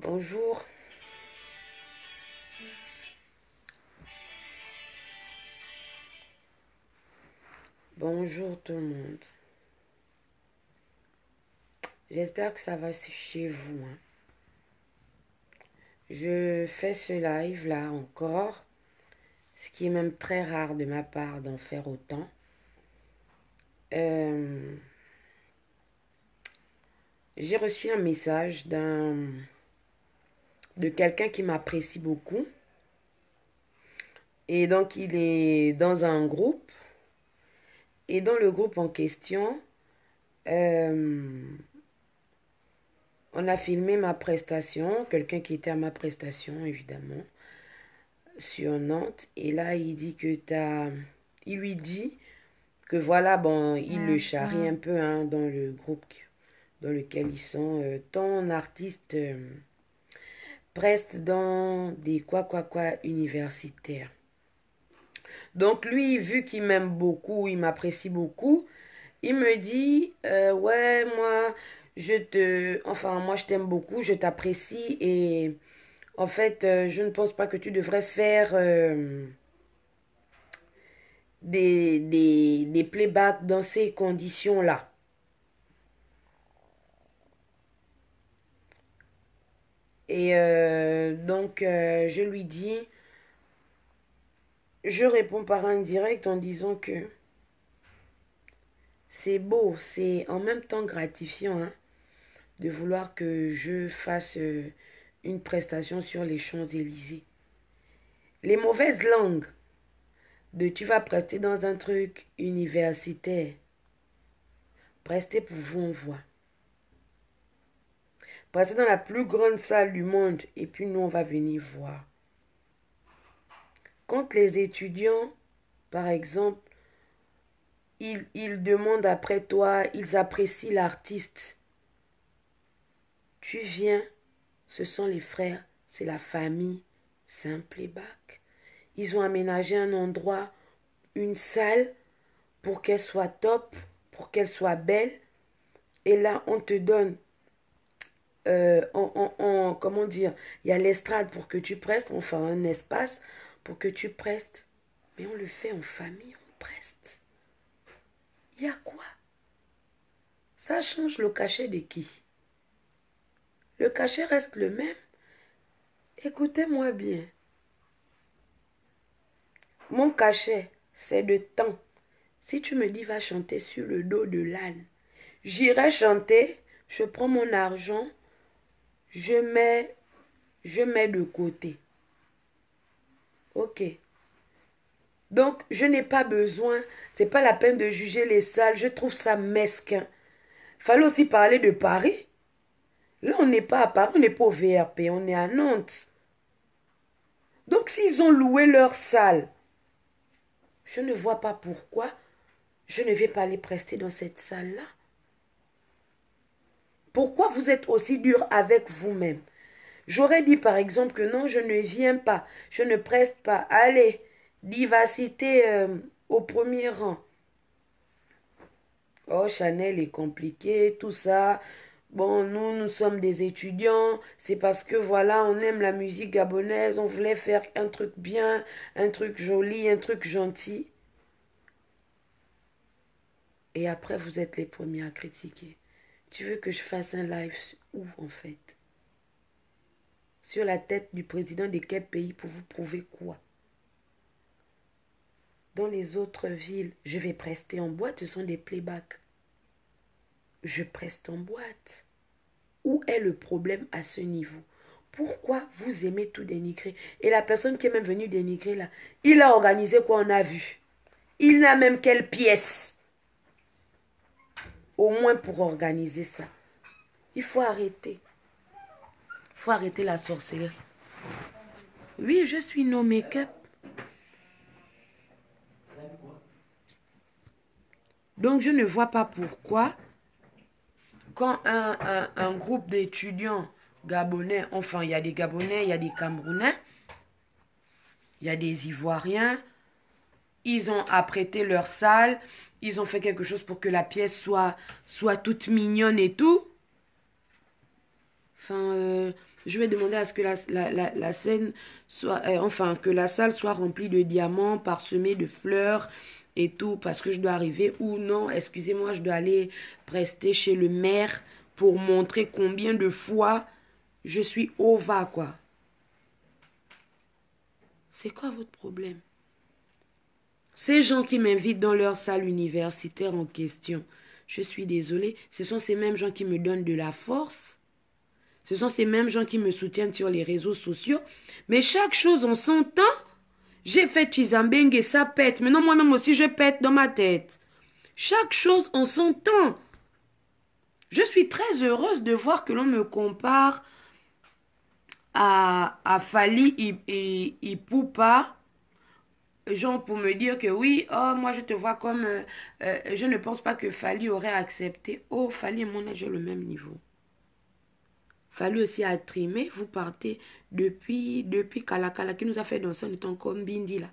Bonjour, bonjour tout le monde. J'espère que ça va chez vous, hein. Je fais ce live là encore, ce qui est même très rare de ma part d'en faire autant. Euh, j'ai reçu un message de quelqu'un qui m'apprécie beaucoup. Et donc il est dans un groupe. Et dans le groupe en question, euh, on a filmé ma prestation, quelqu'un qui était à ma prestation évidemment, sur Nantes. Et là, il dit que t'as... Il lui dit que voilà, bon, il le charrie un peu hein, dans le groupe dans lequel ils sont. Ton artiste preste dans des quoi universitaires. Donc lui, vu qu'il m'aime beaucoup, il m'apprécie beaucoup, il me dit, ouais, moi, moi, je t'aime beaucoup, je t'apprécie et en fait, je ne pense pas que tu devrais faire des playbacks dans ces conditions-là. Et je lui dis, je réponds par indirect en disant que c'est beau, c'est en même temps gratifiant hein, de vouloir que je fasse une prestation sur les Champs-Élysées. Les mauvaises langues de tu vas prester dans un truc universitaire, prester pour vous on voit. Prester dans la plus grande salle du monde et puis nous on va venir voir. Quand les étudiants, par exemple, ils demandent après toi, ils apprécient l'artiste. Tu viens, ce sont les frères, c'est la famille, c'est un playback. Ils ont aménagé un endroit, une salle, pour qu'elle soit top, pour qu'elle soit belle. Et là, on te donne, comment dire, il y a l'estrade pour que tu prestes, enfin un espace pour que tu prestes. Mais on le fait en famille, on preste. Il y a quoi? Ça change le cachet de qui? Le cachet reste le même. Écoutez-moi bien. Mon cachet, c'est de temps. Si tu me dis va chanter sur le dos de l'âne, j'irai chanter, je prends mon argent, je mets, je mets de côté. Ok. Donc, je n'ai pas besoin, c'est pas la peine de juger les salles, je trouve ça mesquin. Fallait aussi parler de Paris. Là, on n'est pas à Paris, on n'est pas au VRP, on est à Nantes. Donc, s'ils ont loué leur salle, je ne vois pas pourquoi je ne vais pas les prester dans cette salle-là. Pourquoi vous êtes aussi dur avec vous-même? J'aurais dit par exemple que non, je ne viens pas, je ne preste pas. Allez, vivacité au premier rang. Oh, Chanel est compliqué, tout ça. Bon, nous sommes des étudiants. C'est parce que voilà, on aime la musique gabonaise. On voulait faire un truc bien, un truc joli, un truc gentil. Et après, vous êtes les premiers à critiquer. Tu veux que je fasse un live où en fait? Sur la tête du président de quel pays pour vous prouver quoi? Dans les autres villes, je vais prester en boîte, ce sont des playbacks. Je preste en boîte. Où est le problème à ce niveau? Pourquoi vous aimez tout dénigrer? Et la personne qui est même venue dénigrer là, il a organisé quoi on a vu? Il n'a même quelle pièce? Au moins pour organiser ça. Il faut arrêter. Il faut arrêter la sorcellerie. Oui, je suis no make-up. Donc je ne vois pas pourquoi quand un groupe d'étudiants gabonais, enfin il y a des Gabonais, il y a des Camerounais, il y a des Ivoiriens, ils ont apprêté leur salle, ils ont fait quelque chose pour que la pièce soit toute mignonne et tout. Enfin, je vais demander à ce que la scène soit... enfin, que la salle soit remplie de diamants, parsemée de fleurs et tout, parce que je dois arriver. Ou non, excusez-moi, je dois aller prester chez le maire pour montrer combien de fois je suis ova, quoi. C'est quoi votre problème? Ces gens qui m'invitent dans leur salle universitaire en question, je suis désolée, ce sont ces mêmes gens qui me donnent de la force. Ce sont ces mêmes gens qui me soutiennent sur les réseaux sociaux. Mais chaque chose en son temps, j'ai fait Chizambeng et ça pète. Maintenant, moi-même aussi, je pète dans ma tête. Chaque chose en son temps. Je suis très heureuse de voir que l'on me compare à Fally Ipupa. Genre pour me dire que oui, oh, moi je te vois comme... je ne pense pas que Fally aurait accepté. Oh, Fally et moi, on est le même niveau. Fally aussi a trimé. Vous partez depuis Kalakala qui nous a fait danser en étant comme Bindi là.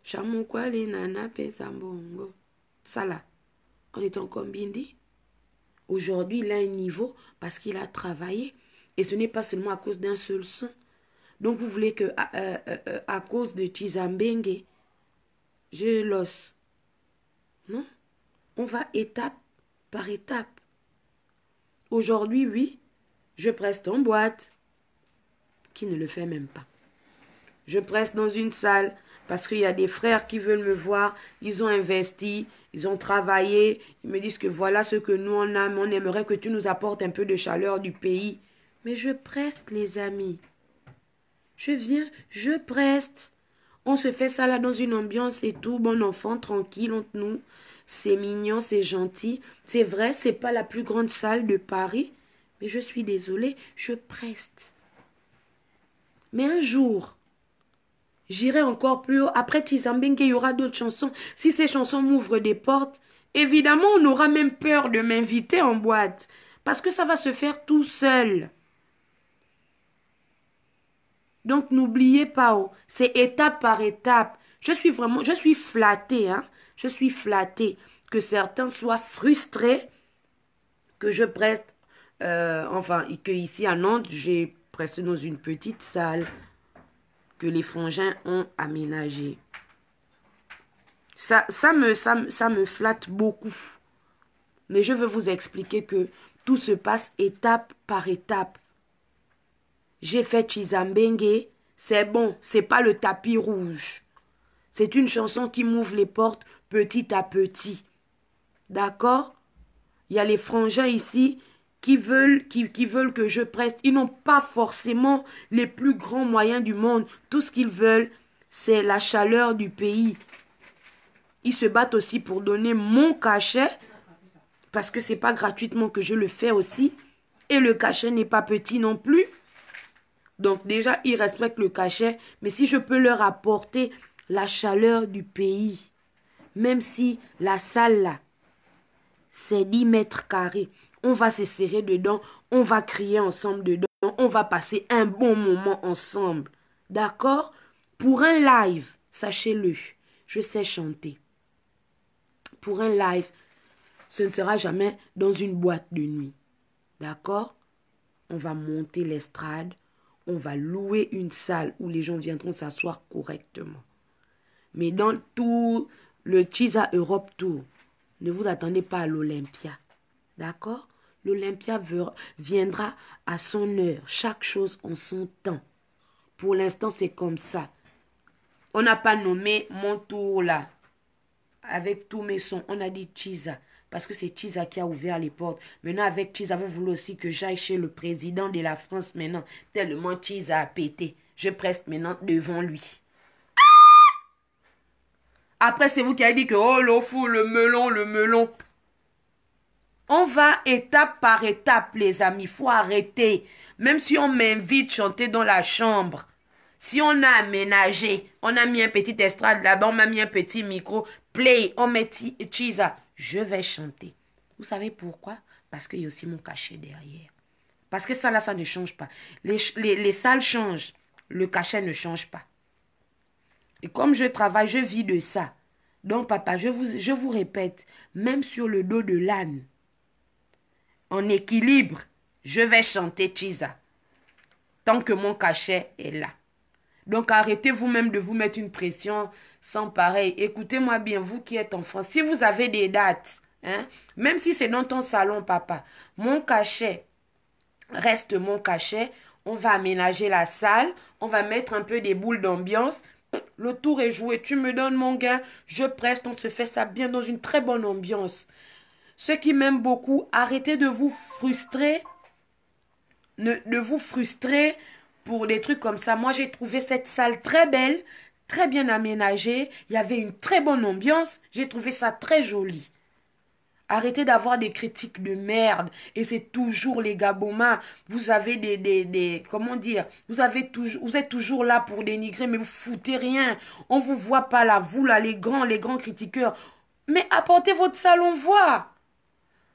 Chamon quoi les nana pesambongo. Ça là. En étant comme Bindi. Aujourd'hui, il a un niveau parce qu'il a travaillé. Et ce n'est pas seulement à cause d'un seul son. Donc vous voulez que à cause de Chizambeng, je l'os. Non. On va étape par étape. Aujourd'hui, oui, je preste en boîte. Qui ne le fait même pas. Je preste dans une salle parce qu'il y a des frères qui veulent me voir. Ils ont investi, ils ont travaillé. Ils me disent que voilà ce que nous on a, mais on aimerait que tu nous apportes un peu de chaleur du pays. Mais je preste, les amis. Je viens, je preste. On se fait ça là dans une ambiance et tout. Bon enfant, tranquille entre nous. C'est mignon, c'est gentil. C'est vrai, c'est pas la plus grande salle de Paris. Mais je suis désolée, je preste. Mais un jour, j'irai encore plus haut. Après Chizambeng, il y aura d'autres chansons. Si ces chansons m'ouvrent des portes, évidemment, on aura même peur de m'inviter en boîte. Parce que ça va se faire tout seul. Donc, n'oubliez pas, oh, c'est étape par étape. Je suis flattée, hein. Je suis flattée que certains soient frustrés que je preste, enfin, que ici à Nantes, j'ai presté dans une petite salle que les frangins ont aménagée. Ça me flatte beaucoup. Mais je veux vous expliquer que tout se passe étape par étape. J'ai fait Chizambeng, c'est bon, c'est pas le tapis rouge. C'est une chanson qui m'ouvre les portes petit à petit. D'accord? Il y a les frangins ici qui veulent que je preste. Ils n'ont pas forcément les plus grands moyens du monde. Tout ce qu'ils veulent, c'est la chaleur du pays. Ils se battent aussi pour donner mon cachet, parce que c'est pas gratuitement que je le fais aussi. Et le cachet n'est pas petit non plus. Donc déjà, ils respectent le cachet. Mais si je peux leur apporter la chaleur du pays, même si la salle là, c'est 10 mètres carrés, on va se serrer dedans, on va crier ensemble dedans, on va passer un bon moment ensemble. D'accord? Pour un live, sachez-le, je sais chanter. Pour un live, ce ne sera jamais dans une boîte de nuit. D'accord? On va monter l'estrade, on va louer une salle où les gens viendront s'asseoir correctement. Mais dans tout le Chiza Europe Tour, ne vous attendez pas à l'Olympia. D'accord? L'Olympia viendra à son heure. Chaque chose en son temps. Pour l'instant, c'est comme ça. On n'a pas nommé mon tour là. Avec tous mes sons, on a dit Chiza. Parce que c'est Chiza qui a ouvert les portes. Maintenant, avec Chiza, vous voulez aussi que j'aille chez le président de la France maintenant. Tellement Chiza a pété. Je preste maintenant devant lui. Après, c'est vous qui avez dit que, oh, le fou, le melon, le melon. On va étape par étape, les amis. Il faut arrêter. Même si on m'invite chanter dans la chambre. Si on a aménagé, on a mis un petit estrade là-bas, on m'a mis un petit micro. Play, on met Chiza. Je vais chanter. Vous savez pourquoi? Parce qu'il y a aussi mon cachet derrière. Parce que ça là, ça ne change pas. Les salles changent. Le cachet ne change pas. Et comme je travaille, je vis de ça. Donc, papa, je vous répète, même sur le dos de l'âne, en équilibre, Je vais chanter Chiza. Tant que mon cachet est là. Donc arrêtez vous-même de vous mettre une pression sans pareil. Écoutez-moi bien, vous qui êtes enfant. Si vous avez des dates, hein, même si c'est dans ton salon, papa, mon cachet reste mon cachet. On va aménager la salle. On va mettre un peu des boules d'ambiance. Le tour est joué. Tu me donnes mon gain. Je preste. On se fait ça bien dans une très bonne ambiance. Ceux qui m'aiment beaucoup, arrêtez de vous frustrer. De vous frustrer pour des trucs comme ça. Moi, j'ai trouvé cette salle très belle, très bien aménagée. Il y avait une très bonne ambiance. J'ai trouvé ça très joli. Arrêtez d'avoir des critiques de merde. Et c'est toujours les gabomas. Vous avez comment dire, vous êtes toujours là pour dénigrer, mais vous foutez rien. On vous voit pas là, vous là, les grands critiqueurs. Mais apportez votre salon voix.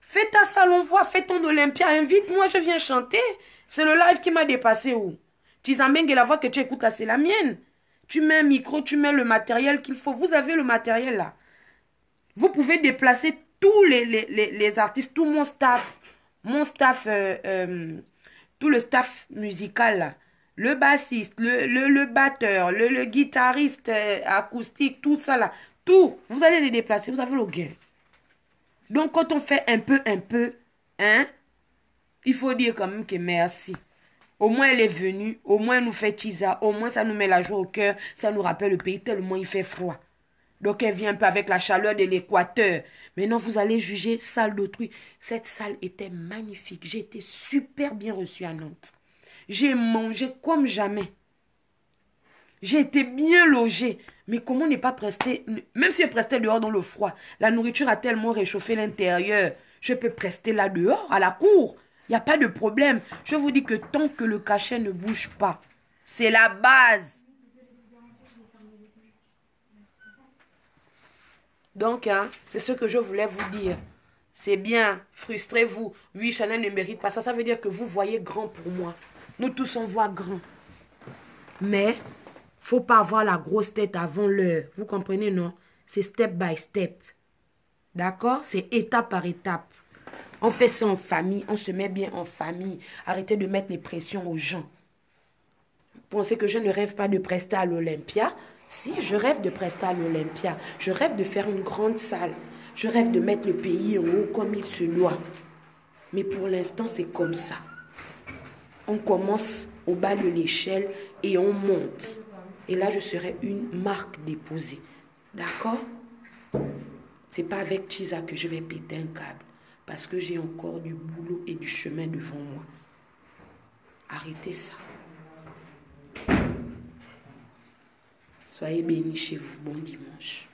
Fais ta salon voix, fais ton Olympia, invite-moi, je viens chanter. C'est le live qui m'a dépassé où? Tizambeng et la voix que tu écoutes là, c'est la mienne. Tu mets un micro, tu mets le matériel qu'il faut. Vous avez le matériel là. Vous pouvez déplacer tous les artistes, tout mon staff, tout le staff musical là. Le bassiste, le batteur, le guitariste acoustique, tout ça là. Tout, vous allez les déplacer, vous avez le gain. Donc quand on fait un peu, hein, il faut dire quand même que merci. Au moins elle est venue, au moins elle nous fait Chiza, au moins ça nous met la joie au cœur, ça nous rappelle le pays tellement il fait froid. Donc elle vient un peu avec la chaleur de l'équateur. Maintenant vous allez juger salle d'autrui. Cette salle était magnifique, j'ai été super bien reçue à Nantes. J'ai mangé comme jamais. J'ai été bien logée. Mais comment n'est pas presté, même si je prestais dehors dans le froid, la nourriture a tellement réchauffé l'intérieur. Je peux prester là dehors, à la cour. Il n'y a pas de problème. Je vous dis que tant que le cachet ne bouge pas, c'est la base. Donc, hein, c'est ce que je voulais vous dire. C'est bien, frustrez-vous. Oui, Chanel ne mérite pas ça. Ça veut dire que vous voyez grand pour moi. Nous tous, on voit grand. Mais, faut pas avoir la grosse tête avant l'heure. Vous comprenez, non? C'est step by step. D'accord? C'est étape par étape. On fait ça en famille. On se met bien en famille. Arrêtez de mettre les pressions aux gens. Vous pensez que je ne rêve pas de prester à l'Olympia? Si, je rêve de prester à l'Olympia. Je rêve de faire une grande salle. Je rêve de mettre le pays en haut comme il se doit. Mais pour l'instant, c'est comme ça. On commence au bas de l'échelle et on monte. Et là, je serai une marque déposée. D'accord? C'est pas avec Chiza que je vais péter un câble. Parce que j'ai encore du boulot et du chemin devant moi. Arrêtez ça. Soyez bénis chez vous. Bon dimanche.